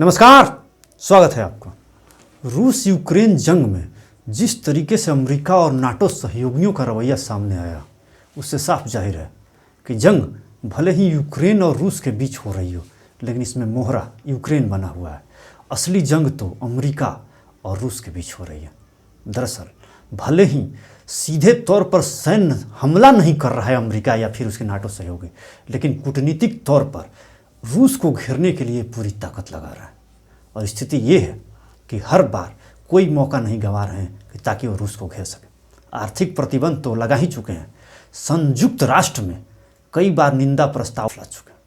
नमस्कार, स्वागत है आपका। रूस यूक्रेन जंग में जिस तरीके से अमेरिका और नाटो सहयोगियों का रवैया सामने आया, उससे साफ जाहिर है कि जंग भले ही यूक्रेन और रूस के बीच हो रही हो, लेकिन इसमें मोहरा यूक्रेन बना हुआ है। असली जंग तो अमेरिका और रूस के बीच हो रही है। दरअसल भले ही सीधे तौर पर सैन्य हमला नहीं कर रहा है अमेरिका या फिर उसके नाटो सहयोगी, लेकिन कूटनीतिक तौर पर रूस को घेरने के लिए पूरी ताकत लगा रहा है। और स्थिति ये है कि हर बार कोई मौका नहीं गंवा रहे हैं कि ताकि वो रूस को घेर सके। आर्थिक प्रतिबंध तो लगा ही चुके हैं, संयुक्त राष्ट्र में कई बार निंदा प्रस्ताव ला चुके हैं।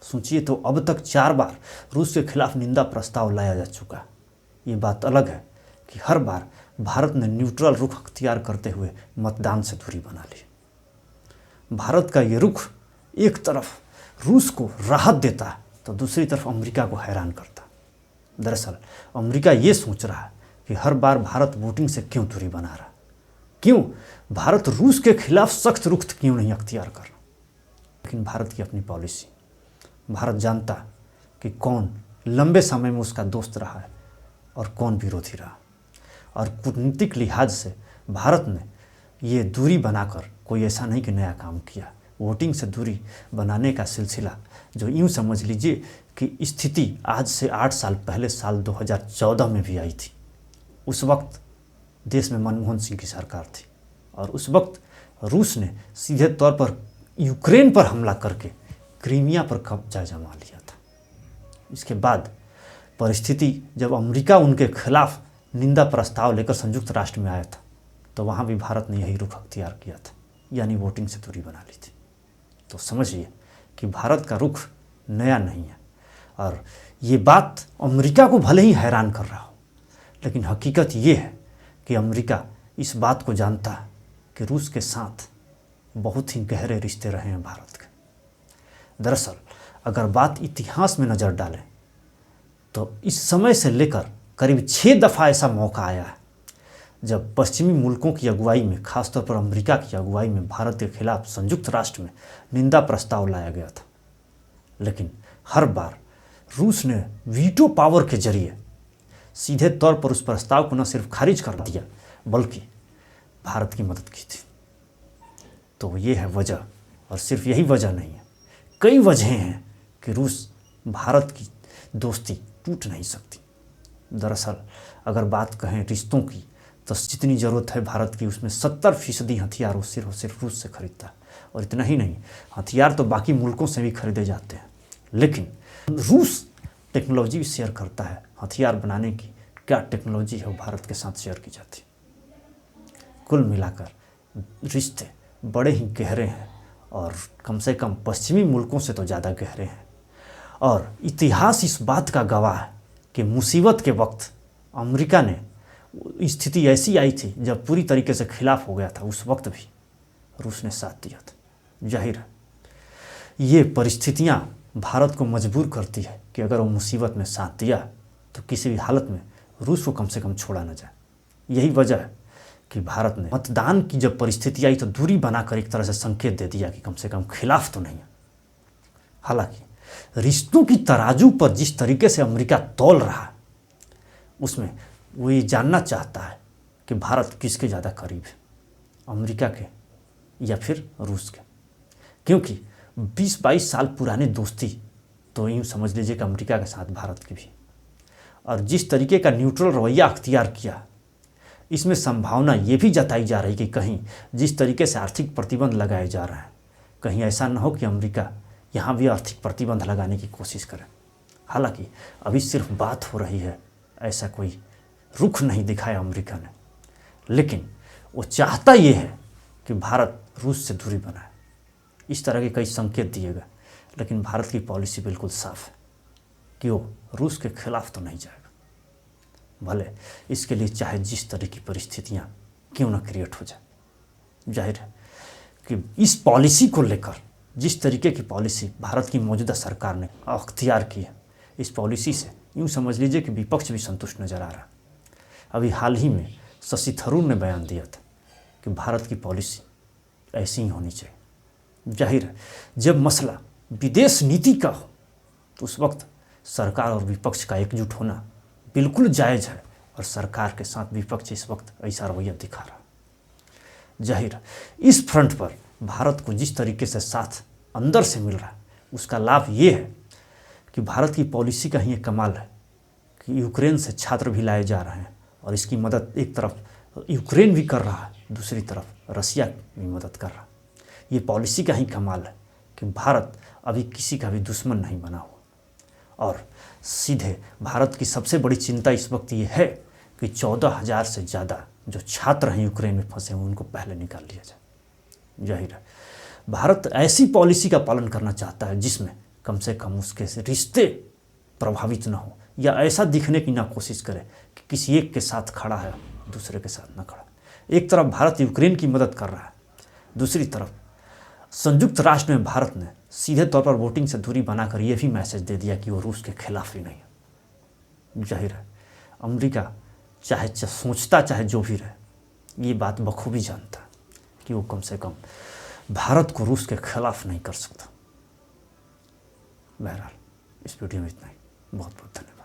सोचिए तो अब तक 4 बार रूस के खिलाफ निंदा प्रस्ताव लाया जा चुका है। ये बात अलग है कि हर बार भारत ने न्यूट्रल रुख अख्तियार करते हुए मतदान से दूरी बना ली। भारत का ये रुख एक तरफ रूस को राहत देता है तो दूसरी तरफ अमेरिका को हैरान करता है। दरअसल अमेरिका ये सोच रहा है कि हर बार भारत वोटिंग से क्यों दूरी बना रहा है, क्यों भारत रूस के खिलाफ सख्त रुख क्यों नहीं अख्तियार कर रहा। लेकिन भारत की अपनी पॉलिसी, भारत जानता है कि कौन लंबे समय में उसका दोस्त रहा है और कौन विरोधी रहा। और कूटनीतिक लिहाज से भारत ने ये दूरी बनाकर कोई ऐसा नहीं कि नया काम किया। वोटिंग से दूरी बनाने का सिलसिला जो यूँ समझ लीजिए कि स्थिति आज से 8 साल पहले साल 2014 में भी आई थी। उस वक्त देश में मनमोहन सिंह की सरकार थी और उस वक्त रूस ने सीधे तौर पर यूक्रेन पर हमला करके क्रीमिया पर कब्जा जमा लिया था। इसके बाद परिस्थिति जब अमेरिका उनके खिलाफ निंदा प्रस्ताव लेकर संयुक्त राष्ट्र में आया था तो वहाँ भी भारत ने यही रुख अख्तियार किया था, यानी वोटिंग से दूरी बना ली थी। तो समझिए कि भारत का रुख नया नहीं है। और ये बात अमेरिका को भले ही हैरान कर रहा हो, लेकिन हकीकत ये है कि अमेरिका इस बात को जानता है कि रूस के साथ बहुत ही गहरे रिश्ते रहे हैं भारत के। दरअसल अगर बात इतिहास में नज़र डालें तो इस समय से लेकर करीब 6 दफ़ा ऐसा मौका आया है जब पश्चिमी मुल्कों की अगुवाई में, खासतौर पर अमेरिका की अगुवाई में भारत के खिलाफ संयुक्त राष्ट्र में निंदा प्रस्ताव लाया गया था। लेकिन हर बार रूस ने वीटो पावर के जरिए सीधे तौर पर उस प्रस्ताव को न सिर्फ खारिज कर दिया बल्कि भारत की मदद की थी। तो ये है वजह, और सिर्फ यही वजह नहीं है, कई वजहें हैं कि रूस भारत की दोस्ती टूट नहीं सकती। दरअसल अगर बात कहें रिश्तों की तो जितनी ज़रूरत है भारत की उसमें 70% हथियार वो सिर्फ रूस से खरीदता है। और इतना ही नहीं, हथियार तो बाकी मुल्कों से भी खरीदे जाते हैं, लेकिन रूस टेक्नोलॉजी भी शेयर करता है। हथियार बनाने की क्या टेक्नोलॉजी है वो भारत के साथ शेयर की जाती है। कुल मिलाकर रिश्ते बड़े ही गहरे हैं और कम से कम पश्चिमी मुल्कों से तो ज़्यादा गहरे हैं। और इतिहास इस बात का गवाह है कि मुसीबत के वक्त अमेरिका ने, स्थिति ऐसी आई थी जब पूरी तरीके से खिलाफ हो गया था, उस वक्त भी रूस ने साथ दिया था। जाहिर है ये परिस्थितियां भारत को मजबूर करती है कि अगर वो मुसीबत में साथ दिया तो किसी भी हालत में रूस को कम से कम छोड़ा न जाए। यही वजह है कि भारत ने मतदान की जब परिस्थिति आई तो दूरी बनाकर एक तरह से संकेत दे दिया कि कम से कम खिलाफ तो नहीं है। हालांकि रिश्तों की तराजू पर जिस तरीके से अमेरिका तौल रहा है उसमें वो ये जानना चाहता है कि भारत किसके ज़्यादा करीब है, अमेरिका के या फिर रूस के। क्योंकि 20-22 साल पुरानी दोस्ती तो यूँ समझ लीजिए कि अमेरिका के साथ भारत की भी, और जिस तरीके का न्यूट्रल रवैया अख्तियार किया, इसमें संभावना ये भी जताई जा रही कि कहीं जिस तरीके से आर्थिक प्रतिबंध लगाए जा रहे हैं, कहीं ऐसा न हो कि अमेरिका यहाँ भी आर्थिक प्रतिबंध लगाने की कोशिश करे। हालांकि अभी सिर्फ बात हो रही है, ऐसा कोई रुख नहीं दिखाया अमेरिका ने, लेकिन वो चाहता ये है कि भारत रूस से दूरी बनाए। इस तरह के कई संकेत दिए गए, लेकिन भारत की पॉलिसी बिल्कुल साफ है कि वो रूस के खिलाफ तो नहीं जाएगा, भले इसके लिए चाहे जिस तरह की परिस्थितियाँ क्यों ना क्रिएट हो जाए। जाहिर है कि इस पॉलिसी को लेकर, जिस तरीके की पॉलिसी भारत की मौजूदा सरकार ने अख्तियार की है, इस पॉलिसी से यूँ समझ लीजिए कि विपक्ष भी संतुष्ट नज़र आ रहा है। अभी हाल ही में शशि थरूर ने बयान दिया था कि भारत की पॉलिसी ऐसी ही होनी चाहिए। जाहिर है जब मसला विदेश नीति का हो तो उस वक्त सरकार और विपक्ष का एकजुट होना बिल्कुल जायज़ है और सरकार के साथ विपक्ष इस वक्त ऐसा रवैया दिखा रहा है। जाहिर इस फ्रंट पर भारत को जिस तरीके से साथ अंदर से मिल रहा है उसका लाभ ये है कि भारत की पॉलिसी का ही एक कमाल है कि यूक्रेन से छात्र भी लाए जा रहे हैं और इसकी मदद एक तरफ यूक्रेन भी कर रहा है, दूसरी तरफ रसिया भी मदद कर रहा है। ये पॉलिसी का ही कमाल है कि भारत अभी किसी का भी दुश्मन नहीं बना हुआ। और सीधे भारत की सबसे बड़ी चिंता इस वक्त ये है कि 14,000 से ज़्यादा जो छात्र हैं यूक्रेन में फंसे हुए उनको पहले निकाल लिया जाए। जाहिर है भारत ऐसी पॉलिसी का पालन करना चाहता है जिसमें कम से कम उसके रिश्ते प्रभावित न हो या ऐसा दिखने की ना कोशिश करे कि किसी एक के साथ खड़ा है दूसरे के साथ ना खड़ा। एक तरफ भारत यूक्रेन की मदद कर रहा है, दूसरी तरफ संयुक्त राष्ट्र में भारत ने सीधे तौर पर वोटिंग से दूरी बनाकर यह भी मैसेज दे दिया कि वो रूस के खिलाफ ही नहीं है। जाहिर है अमेरिका चाहे सोचता चाहे जो भी रहे ये बात बखूबी जानता है कि वो कम से कम भारत को रूस के खिलाफ नहीं कर सकता। बहरहाल इस वीडियो में इतना ही। बहुत बहुत धन्यवाद।